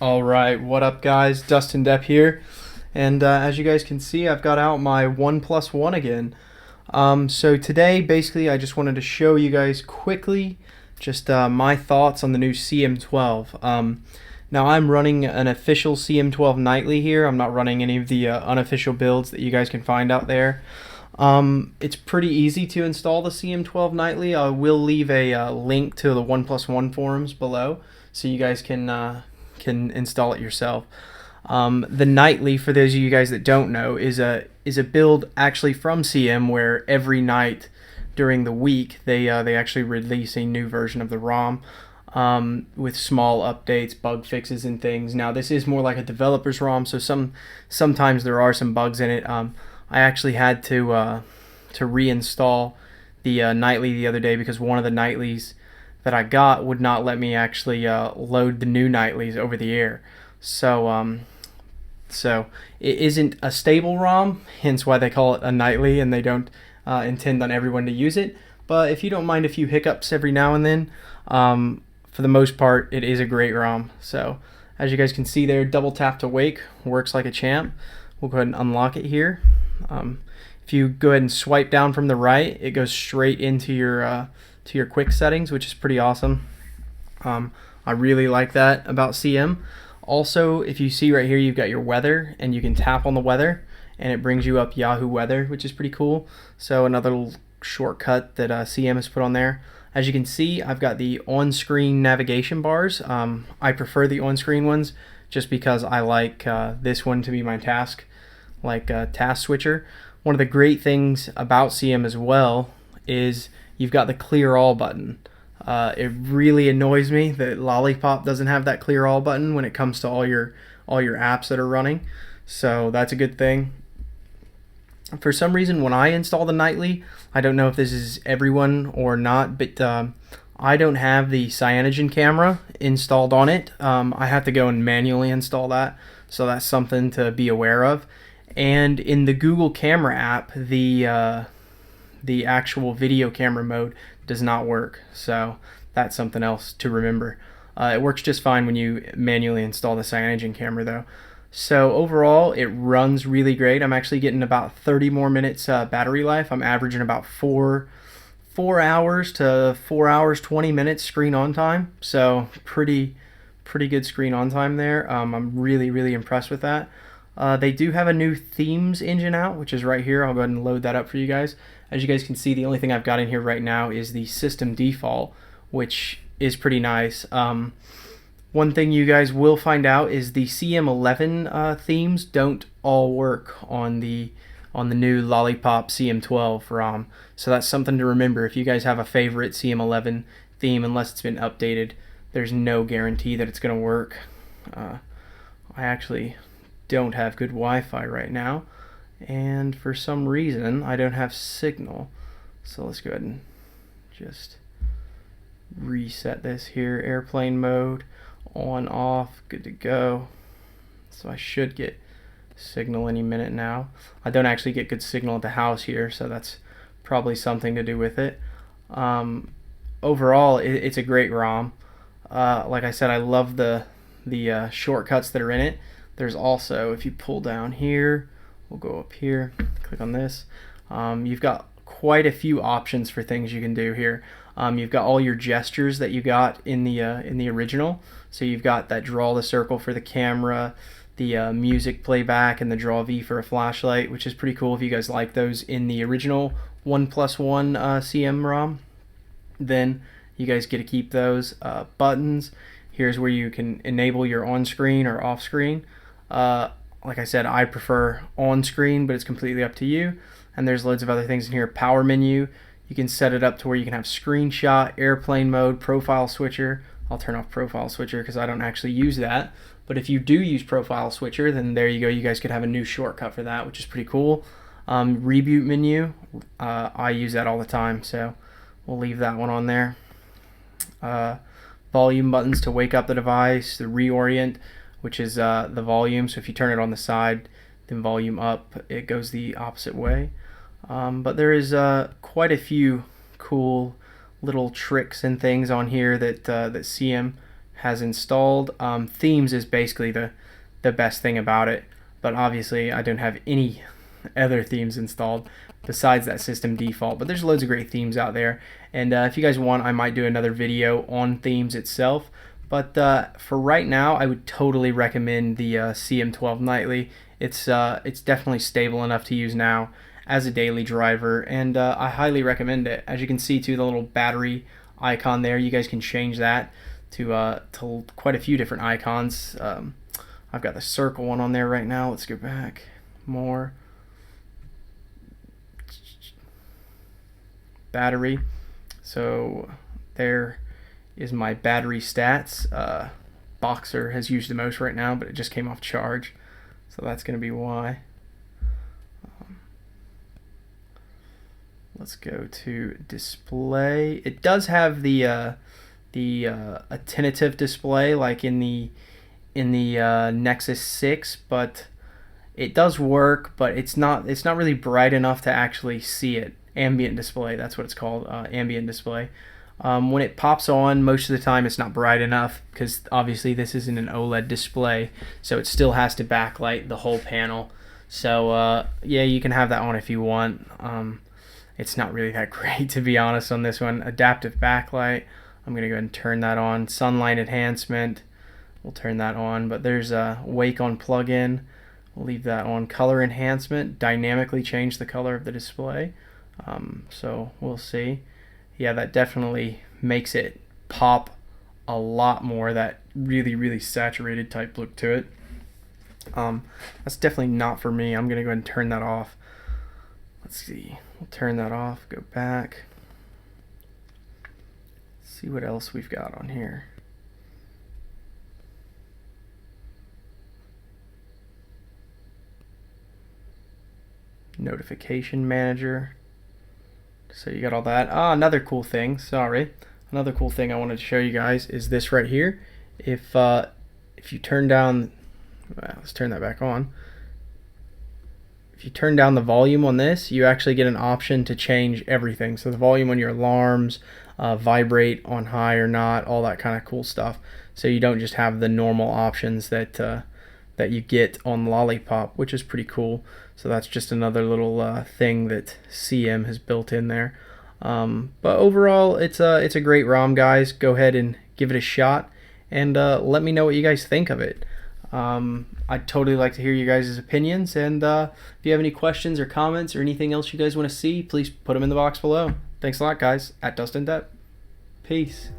Alright, what up guys, Dustin Depp here, and as you guys can see, I've got out my OnePlus One again. So today, basically, I just wanted to show you guys quickly just my thoughts on the new CM12. Now I'm running an official CM12 nightly here. I'm not running any of the unofficial builds that you guys can find out there. It's pretty easy to install the CM12 nightly. I will leave a link to the OnePlus One forums below, so you guys can install it yourself. The nightly, for those of you guys that don't know, is a build actually from CM where every night during the week they actually release a new version of the ROM with small updates, bug fixes, and things. Now this is more like a developer's ROM, so sometimes there are some bugs in it. I actually had to reinstall the nightly the other day because one of the nightlies that I got would not let me actually load the new nightlies over the air. So it isn't a stable ROM, hence why they call it a nightly, and they don't intend on everyone to use it. But if you don't mind a few hiccups every now and then, for the most part, it is a great ROM. So as you guys can see there, double tap to wake works like a champ. We'll go ahead and unlock it here. If you go ahead and swipe down from the right, it goes straight into your quick settings, which is pretty awesome. I really like that about CM. Also, if you see right here, you've got your weather, and you can tap on the weather and it brings you up Yahoo Weather, which is pretty cool. So another little shortcut that CM has put on there. As you can see, I've got the on-screen navigation bars. I prefer the on-screen ones just because I like this one to be my task switcher. One of the great things about CM as well is you've got the clear all button. It really annoys me that Lollipop doesn't have that clear all button when it comes to all your apps that are running. So that's a good thing. For some reason, when I install the nightly, I don't know if this is everyone or not, but I don't have the Cyanogen camera installed on it. I have to go and manually install that, so that's something to be aware of. And in the Google Camera app, the actual video camera mode does not work, so that's something else to remember. It works just fine when you manually install the Cyanogen camera though. So overall, it runs really great. I'm actually getting about 30 more minutes battery life. I'm averaging about 4 hours to 4 hours 20 minutes screen on time, so pretty good screen on time there. I'm really impressed with that. They do have a new themes engine out, which is right here. I'll go ahead and load that up for you guys. As you guys can see, the only thing I've got in here right now is the system default, which is pretty nice. One thing you guys will find out is the CM11 themes don't all work on the new Lollipop CM12 ROM. So that's something to remember. If you guys have a favorite CM11 theme, unless it's been updated, there's no guarantee that it's going to work. I actually don't have good Wi-Fi right now, and for some reason I don't have signal. So let's go ahead and just reset this here. Airplane mode, on, off, good to go. So I should get signal any minute now. I don't actually get good signal at the house here, so that's probably something to do with it. Overall, it's a great ROM. Like I said, I love the shortcuts that are in it. There's also, if you pull down here, we'll go up here, click on this. You've got quite a few options for things you can do here. You've got all your gestures that you got in the original. So you've got that draw the circle for the camera, the music playback, and the draw V for a flashlight, which is pretty cool if you guys like those in the original OnePlus One CM ROM. Then you guys get to keep those buttons. Here's where you can enable your on-screen or off-screen. Like I said, I prefer on-screen, but it's completely up to you. And there's loads of other things in here. Power menu, you can set it up to where you can have screenshot, airplane mode, profile switcher. I'll turn off profile switcher because I don't actually use that. But if you do use profile switcher, then there you go. You guys could have a new shortcut for that, which is pretty cool. Reboot menu, I use that all the time, so we'll leave that one on there. Volume buttons to wake up the device, the reorient, which is the volume. So if you turn it on the side, then volume up, it goes the opposite way. But there is quite a few cool little tricks and things on here that that CM has installed. Themes is basically the best thing about it, but obviously I don't have any other themes installed besides that system default, but there's loads of great themes out there, and if you guys want, I might do another video on themes itself, but for right now I would totally recommend the CM12 Nightly. It's definitely stable enough to use now as a daily driver, and I highly recommend it. As you can see too, the little battery icon there, you guys can change that to quite a few different icons. I've got the circle one on there right now. Let's go back more. Battery. So there is my battery stats. Boxer has used the most right now, but it just came off charge, so that's going to be why. Let's go to display. It does have the attenuative display like in the Nexus 6, but it does work, but it's not really bright enough to actually see it. Ambient display, that's what it's called, ambient display. When it pops on, most of the time it's not bright enough because obviously this isn't an OLED display, so it still has to backlight the whole panel. So yeah, you can have that on if you want. It's not really that great, to be honest, on this one. Adaptive backlight, I'm going to go ahead and turn that on. Sunlight enhancement, we'll turn that on, but there's a wake on plugin. We'll leave that on. Color enhancement, dynamically change the color of the display. So we'll see. Yeah, that definitely makes it pop a lot more, that really saturated type look to it. That's definitely not for me. I'm going to go ahead and turn that off. Let's see. We'll turn that off, go back. See what else we've got on here. Notification manager. So you got all that. Another cool thing, another cool thing I wanted to show you guys is this right here. If you turn down, let's turn that back on. If you turn down the volume on this, you actually get an option to change everything. So the volume on your alarms, vibrate on high or not, all that kind of cool stuff. So you don't just have the normal options that that you get on Lollipop, which is pretty cool. So that's just another little thing that CM has built in there. But overall, it's a great ROM, guys. Go ahead and give it a shot, and let me know what you guys think of it. I'd totally like to hear you guys' opinions, and if you have any questions or comments or anything else you guys want to see, please put them in the box below. Thanks a lot, guys. @DustinDep. Peace.